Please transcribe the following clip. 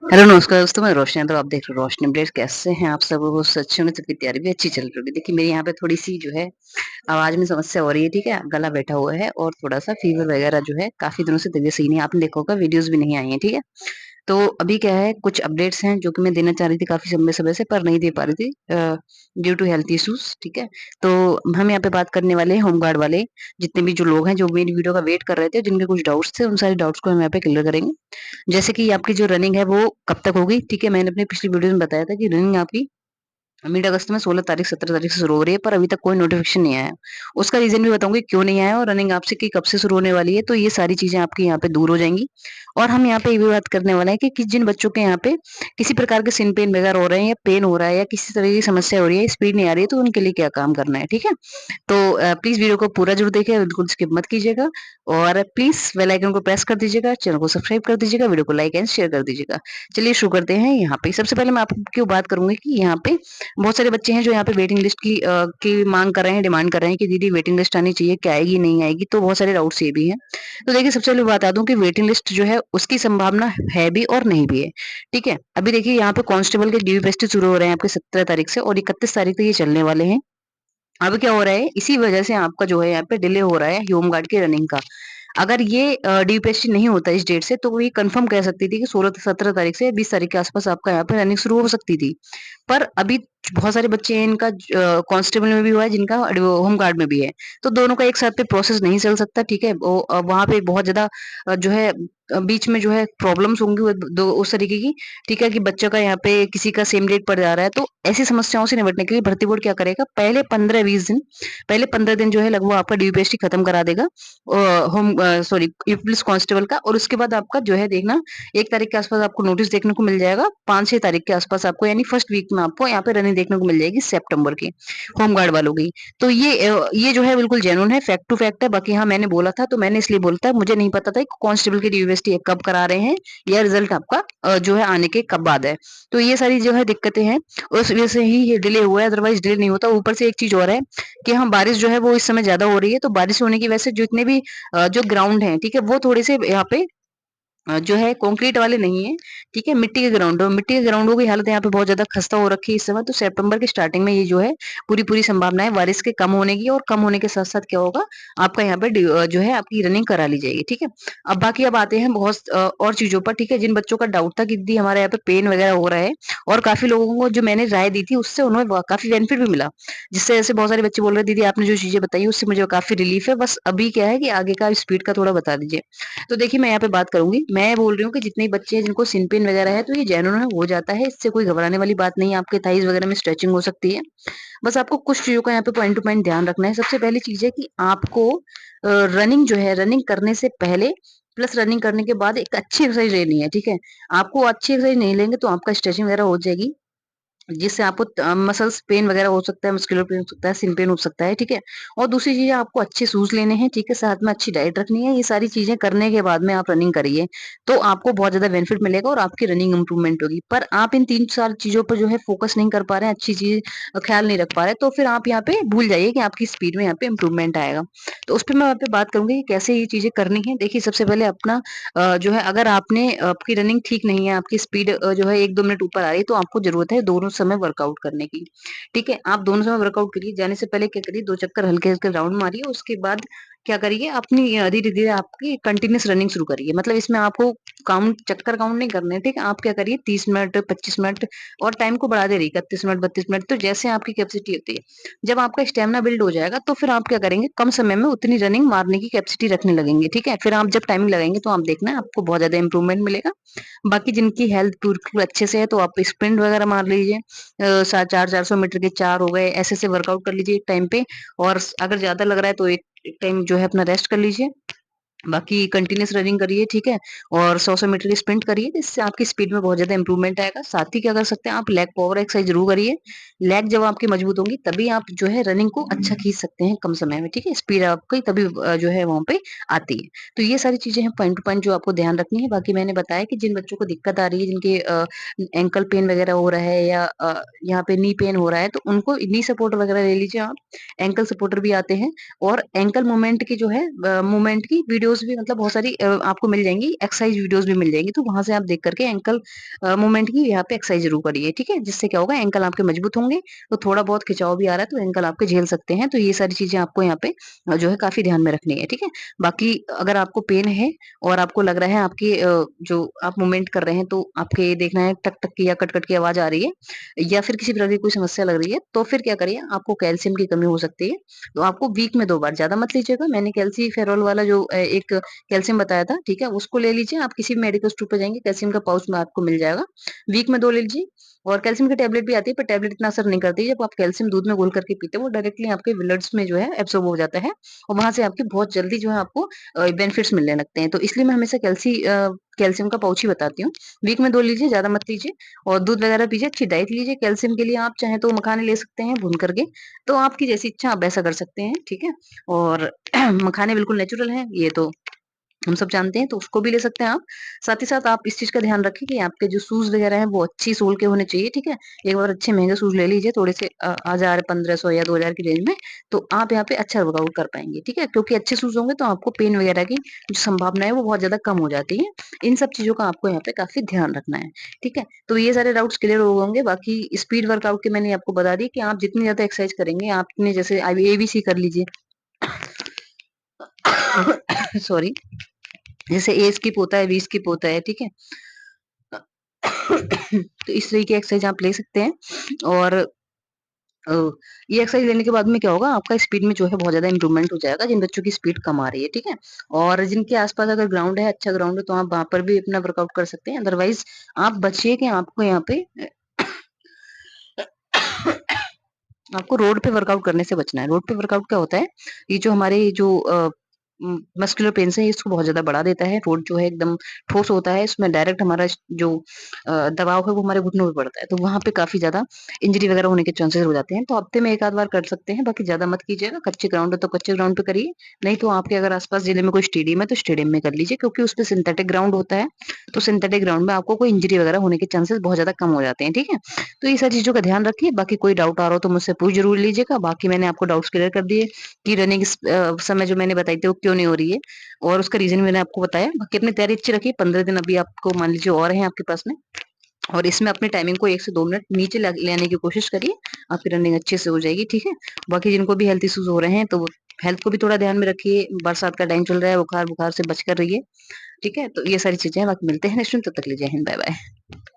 Hello नमस्कार दोस्तों, मैं रोशनी यादव, आप देख रहे हो रोशनी अपडेट्स। कैसे हैं आप सब? वो अच्छे होंगे, सबकी तैयारी भी अच्छी चल रही होगी। देखिए मेरे यहाँ पे थोड़ी-सी जो है आवाज़ में समस्या हो रही है, ठीक है? गला बैठा हुआ है और थोड़ा-सा फ़ीवर वगैरह जो है, काफ़ी दिनों से तबीयत सही नहीं है। आपने देखा होगा वीडियोज़ भी नहीं आई हैं, ठीक है? तो अभी क्या है, कुछ अपडेट्स हैं जो कि मैं देना चाह रही थी काफ़ी लंबे समय से, पर नहीं दे पा रही थी ड्यू टू हेल्थ इश्यूज़, ठीक है? तो हम यहाँ पे बात करने वाले हैं होमगार्ड वाले, जितने भी जो लोग हैं, जो मेरी वीडियो का वेट कर रहे थे, जिनके कुछ डाउट्स थे, उन सारे डाउट्स को हम यहाँ पे क्लियर करेंगे। जैसे कि आपकी जो रनिंग है वो कब तक होगी, ठीक है? मैंने अपनी पिछली वीडियो में बताया था कि रनिंग आपकी मिड अगस्त में 16 तारीख 17 तारीख से शुरू हो रही है, पर अभी तक कोई नोटिफ़िकेशन नहीं आया है। उसका रीज़न भी बताऊँगी क्यों नहीं आया और रनिंग आपसे की कब से शुरू होने वाली है, तो ये सारी चीज़ें आपकी यहाँ पे दूर हो जाएँगी। और हम यहाँ पे ये भी बात करने वाले हैं कि जिन बच्चों के यहाँ पे किसी प्रकार के सिन पेन वगैरह हो रहे हैं या पेन हो रहा है या किसी तरह की समस्या हो रही है, स्पीड नहीं आ रही है, तो उनके लिए क्या काम करना है, ठीक है? तो प्लीज़ वीडियो को पूरा ज़रूर देखिए, बिल्कुल स्किप मत कीजिएगा और प्लीज़ बेल आइकन को प्रेस कर दीजिएगा, चैनल को सब्सक्राइब कर दीजिएगा, वीडियो को लाइक एंड शेयर कर दीजिएगा। चलिए शुरू करते हैं यहाँ पे। सबसे पहले मैं आपको बात करूँगी कि यहाँ पे बहुत सारे बच्चे हैं जो यहाँ पे वेटिंग लिस्ट की माँग कर रहे हैं, डिमांड कर रहे हैं कि दीदी वेटिंग लिस्ट आनी चाहिए, क्या आएगी, नहीं आएगी? तो बहुत सारे डाउट्स ये भी हैं। तो देखिए सबसे पहले बता दूँ कि वेटिंग लिस्ट जो है उसकी संभावना है भी और नहीं भी है, ठीक है? अभी देखिए यहाँ पे कांस्टेबल के ड्यू टेस्ट शुरू हो रहे हैं आपके 17 तारीख से और 31 तारीख तक ये चलने वाले हैं। अब क्या हो रहा है, इसी वजह से आपका जो है यहाँ पे डिले हो रहा है होमगार्ड की रनिंग का। अगर ये डीपीएससी नहीं होता इस डेट से, तो ये कंफर्म कह सकती थी कि 16-17 तारीख से 20 तारीख के आसपास आपका यहाँ पे रनिंग शुरू हो सकती थी। पर अभी बहुत सारे बच्चे हैं, इनका कांस्टेबल में भी हुआ है, जिनका होमगार्ड में भी है। तो दोनों का एक साथ पे प्रोसेस नहीं चल सकता, ठीक है? वहाँ पे बहुत ज़्यादा जो है बीच में जो है प्रॉब्लम्स होंगी वो दो उस तरीके की, ठीक है? कि बच्चों का यहाँ पे किसी का सेम डेट पड़ जा रहा है, तो ऐसी समस्याओं से निपटने के लिए भर्ती बोर्ड क्या करेगा, पहले 15 दिन जो है लगभग आपका ड्यूपीएससी खत्म करा देगा सॉरी ये पुलिस कांस्टेबल का। और उसके बाद आपका जो है देखना 1 तारीख के आसपास आपको नोटिस देखने को मिल जाएगा, 5-6 तारीख के आसपास आपको यानी फर्स्ट वीक में आपको यहाँ पे रनिंग देखने को मिल जाएगी सितंबर की, होमगार्ड वालों की। तो ये जो है बिल्कुल जेन्युइन है, फैक्ट टू फैक्ट है। बाकी हाँ, मैंने बोला था तो मैंने इसलिए बोला था, मुझे नहीं पता था कि कांस्टेबल की यूनिवर्सिटी कब करा रहे हैं या रिजल्ट आपका जो है आने के कब बाद है। तो ये सारी जो है दिक्कतें हैं, उस वजह से ही ये डिले हुआ है, अदरवाइज़ डिले नहीं होता। ऊपर से एक चीज़ और है कि हाँ, बारिश जो है वो इस समय ज़्यादा हो रही है, तो बारिश होने की वजह से जितने भी जो ग्राउंड हैं, ठीक है? वो थोड़े-से यहाँ पे जो है कंक्रीट वाले नहीं है, ठीक है? मिट्टी के ग्राउंडों की हालत यहाँ पे बहुत ज़्यादा खस्ता हो रखी है इस समय। तो सितंबर की स्टार्टिंग में ये जो है पूरी-पूरी संभावना है बारिश के कम होने की और कम होने के साथ-साथ क्या होगा, आपका यहाँ पे जो है आपकी रनिंग करा ली जाएगी, ठीक है? अब आते हैं बहुत और चीज़ों पर, ठीक है? जिन बच्चों का डाउट था कि दीदी हमारे यहाँ पे पेन वगैरह हो रहा है और काफ़ी लोगों को जो मैंने राय दी थी उससे उन्हें ब काफ़ी बेनिफिट भी मिला। जिससे ऐसे बहुत सारे बच्चे बोल रहे हैं, दीदी आपने जो चीज़ें बताई उससे मुझे काफ़ी रिलीफ है, बस अभी क्या है कि आगे का स्पीड का थोड़ा बता दीजिए। तो देखिए मैं यहाँ पे बात करूँगी, मैं बोल रही हूँ कि जितने बच्चे हैं जिनको सिन पेन वगैरह है, तो ये जेन्युइन है, हो जाता है, इससे कोई घबराने वाली बात नहीं है। आपके थाइज़ वगैरह में स्ट्रेचिंग हो सकती है। बस आपको कुछ चीज़ों का यहाँ पे पॉइंट टू पॉइंट ध्यान रखना है। सबसे पहली चीज़ है कि आपको रनिंग जो है, रनिंग करने से पहले प्लस रनिंग करने के बाद एक अच्छी एक्सरसाइज लेनी है, ठीक है? आपको अच्छी एक्सरसाइज नहीं लेंगे तो आपका स्ट्रेचिंग वगैरह हो जाएगी। जिससे आपको मसल्स पेन वगैरह हो सकता है, मस्कुलर पेन हो सकता है, सिन पेन हो सकता है, ठीक है? और दूसरी चीज़ है आपको अच्छे शूज़ लेने हैं, ठीक है? साथ में अच्छी डाइट रखनी है। ये सारी चीज़ें करने के बाद में आप रनिंग करिए, तो आपको बहुत ज़्यादा बेनिफिट मिलेगा और आपकी रनिंग इम्प्रूवमेंट होगी। पर आप इन 3-4 चीज़ों पर जो है फोकस नहीं कर पा रहे हैं, अच्छी चीज़ ख़्याल नहीं रख पा रहे हैं, तो फिर आप यहाँ पे भूल जाइए कि आपकी स्पीड में यहाँ पे इम्प्रूवमेंट आएगा। तो उस पे मैं यहाँ पे बात करूँगी कि कैसे ये चीज़ें करनी है। देखिए सबसे पहले अपना जो है अगर आपकी रनिंग ठीक नहीं है, आपकी स्पीड जो है 1-2 मिनट ऊपर आ रही है, तो आपको ज़रूरत है दोनों समय वर्कआउट करने की, ठीक है? आप दोनों समय वर्कआउट करिए, जाने से पहले क्या करिए 2 चक्कर हल्के-हल्के राउंड मारिए, उसके बाद क्या करिए अपनी धीरे-धीरे आपकी कंटीन्यूअस रनिंग शुरू करिए। मतलब इसमें आपको चक्कर काउंट नहीं करने हैं, ठीक है? आप क्या करिए 30 मिनट, 25 मिनट और टाइम को बढ़ाते रहिए 31 मिनट, 32 मिनट, तो जैसे आपकी कैपेसिटी होती है। जब आपका स्टैमिना बिल्ड हो जाएगा, तो फिर आप क्या करेंगे, कम समय में उतनी रनिंग मारने की कैपेसिटी रखने लगेंगे, ठीक है? फिर आप जब टाइमिंग लगाएँगे तो आप देखना आपको बहुत ज़्यादा इम्प्रूवमेंट मिलेगा। बाकी जिनकी हेल्थ बिल्कुल अच्छे से है, तो आप स्प्रिंट वगैरह मार लीजिए। सा 4-400 मीटर के 4 हो गए, ऐसे-ऐसे वर्कआउट कर लीजिए एक टाइम पे और अगर ज़्यादा लग रहा है तो एक एक टाइम जो है अपना रेस्ट कर लीजिए। बाकी कंटीन्यूअस रनिंग करिए, ठीक है? और 100-100 मीटर की स्प्रिंट करिए, इससे आपकी स्पीड में बहुत ज़्यादा इम्प्रूवमेंट आएगा। साथ ही क्या कर सकते हैं आप लेग पावर एक्सरसाइज़ ज़रूर करिए। लेग जब आपकी मजबूत होंगी तभी आप जो है रनिंग को अच्छा खींच सकते हैं कम समय में, ठीक है? स्पीड आपकी तभी जो है वहाँ पे आती है। तो ये सारी चीज़ें हैं पॉइंट टू पॉइंट जो आपको ध्यान रखनी है। बाकी मैंने बताया कि जिन बच्चों को दिक्कत आ रही है, जिनके एंकल पेन वगैरह हो रहा है या यहाँ पे नी पेन हो रहा है, तो उनको नी सपोर्ट वगैरह ले लीजिए आप। एंकल सपोर्टर भी आते हैं और एंकल मूवमेंट की जो है मूवमेंट की वीडियो वीडियोज़ भी मतलब बहुत सारी आपको मिल जाएँगी, एक्सरसाइज़ वीडियोज़ भी मिल जाएँगी, तो वहाँ से आप देख कर के एंकल मूवमेंट की यहाँ पे एक्सरसाइज़ ज़रूर करिए, ठीक है? जिससे क्या होगा एंकल आपके मजबूत होंगे, तो थोड़ा बहुत खिंचाव भी आ रहा है तो एंकल आपके झेल सकते हैं, तो ये सारी चीज़ें आपको यहाँ पे जो है काफ़ी ध्यान में रखनी है, ठीक है? बाकी अगर आपको पेन है और आपको लग रहा है आपकी जो आप मूवमेंट कर रहे हैं तो आपके देखना है टक-टक की या कट-कट की आवाज़ आ रही है या फिर किसी प्रकार की कोई समस्या लग रही है, तो फिर क्या करिए आपको कैल्शियम की कमी हो सकती है, तो आपको वीक में 2 बार, ज़्यादा मत लीजिएगा। मैंने कैल्सीफेरॉल वाला जो एक कैल्शियम बताया था, ठीक है? उसको ले लीजिए, आप किसी भी मेडिकल स्टोर पे जाएँगे कैल्शियम का पाउच में आपको मिल जाएगा। वीक में 2 ले लीजिए और कैल्शियम की टैबलेट भी आती है, पर टैबलेट इतना असर नहीं करती है। जब आप कैल्शियम दूध में घोल करके पीते हो, वो डायरेक्टली आपके ब्लड्स में जो है एब्ज़ॉर्ब हो जाता है और वहाँ से आपकी बहुत जल्दी जो है आपको बेनिफिट्स मिलने लगते हैं। तो इसलिए मैं हमेशा कैल्शियम का पाउच ही बताती हूँ। वीक में 2 लीजिए, ज़्यादा मत लीजिए और दूध वगैरह पीजिए, अच्छी डाइट लीजिए। कैल्शियम के लिए आप चाहें तो मखाने ले सकते हैं भून करके, तो आपकी जैसी इच्छा आप वैसा कर सकते हैं, ठीक है? और मखाने बिल्कुल नेचुरल हैं, ये तो हम सब जानते हैं, तो उसको भी ले सकते हैं आप। साथ ही साथ आप इस चीज़ का ध्यान रखें कि आपके जो शूज़ वगैरह हैं, वो अच्छी सोल के होने चाहिए, ठीक है? एक बार अच्छे महँगे शूज़ ले लीजिए, थोड़े से 1000, 1500 या 2000 की रेंज में, तो आप यहाँ पे अच्छा वर्कआउट कर पाएँगे, ठीक है? क्योंकि अच्छे शूज़ होंगे, तो आपको पेन वगैरह की जो संभावना है, वो बहुत ज़्यादा कम हो जाती है। इन सब चीज़ों का आपको यहाँ पे काफ़ी ध्यान रखना है, ठीक है? तो ये सारे डाउट्स क्लियर हो होंगे, बाकी स्पीड वर्कआउट के मैंने आपको बता दी कि आप जितनी ज़्यादा एक्सरसाइज करेंगे, आपने जैसे अभी एबीसी कर लीजिए सॉरी। जैसे ए स्किप होता है, बी स्किप होता है, ठीक है? तो इस तरह की एक्सरसाइज आप ले सकते हैं और अ, ये एक्सरसाइज लेने के बाद में क्या होगा आपका स्पीड में जो है बहुत ज़्यादा इम्प्रूवमेंट हो जाएगा, जिन बच्चों की स्पीड कम आ रही है, ठीक है? और जिनके आस-पास अगर ग्राउंड है, अच्छा ग्राउंड है, तो आप वहाँ पर भी अपना वर्कआउट कर सकते हैं। अदरवाइज़ आप बचिए कि आपको यहाँ पे आपको रोड पे वर्कआउट करने से बचना है। रोड पे वर्कआउट क्या होता है, ये जो हमारे जो मस्कुलर पेन्स हैं इसको बहुत ज़्यादा बढ़ा देता है। रोड जो है एकदम ठोस होता है, इसमें डायरेक्ट हमारा जो दबाव है वो हमारे घुटनों पे पड़ता है। तो वहाँ पे काफ़ी ज़्यादा इंजरी वगैरह होने के चांसेस हो जाते हैं। तो हफ्ते में 1 आध बार कर सकते हैं, बाकी ज़्यादा मत कीजिएगा। कच्चे ग्राउंड है तो कच्चे ग्राउंड पे करिए, नहीं तो आपके अगर आस-पास ज़िले में कोई स्टेडियम है तो स्टेडियम में कर लीजिए क्योंकि उसपे सिंथेटिक ग्राउंड होता है। तो सिंथेटिक ग्राउंड में आपको कोई इंजरी वगैरह होने के चांसेस बहुत ज़्यादा कम हो जाते हैं, ठीक है? तो ये सारी चीज़ों का ध्यान रखिए, बाकी कोई डाउट आ रहा हो तो मुझसे पूछ ज़रूर लीजिएगा। बाकी मैंने आपको डाउट्स क्लियर कर दिए कि रनिंग समय जो मैंने बताई थी वो क्यों नहीं हो रही है और उसका रीज़न मैंने आपको बताया। बाकी अपनी तैयारी अच्छी रखिए, 15 दिन अभी आपको मान लीजिए और हैं आपके पास में और इसमें अपनी टाइमिंग को 1 से 2 मिनट नीचे ला ले आने की कोशिश करिए, आपकी रनिंग अच्छे से हो जाएगी, ठीक है? बाकी जिनको भी हेल्थ इश्यूज़ हो रहे हैं तो हेल्थ को भी थोड़ा ध्यान में रखिए, बरसात का टाइम चल रहा है, बुखार-वुखार से बच कर रहिए, ठीक है? तो ये सारी चीज़ें हैं, बाकी मिलते हैं नेक्स्ट टाइम, तब तक के लिए जय हिंद, बाय-बाय।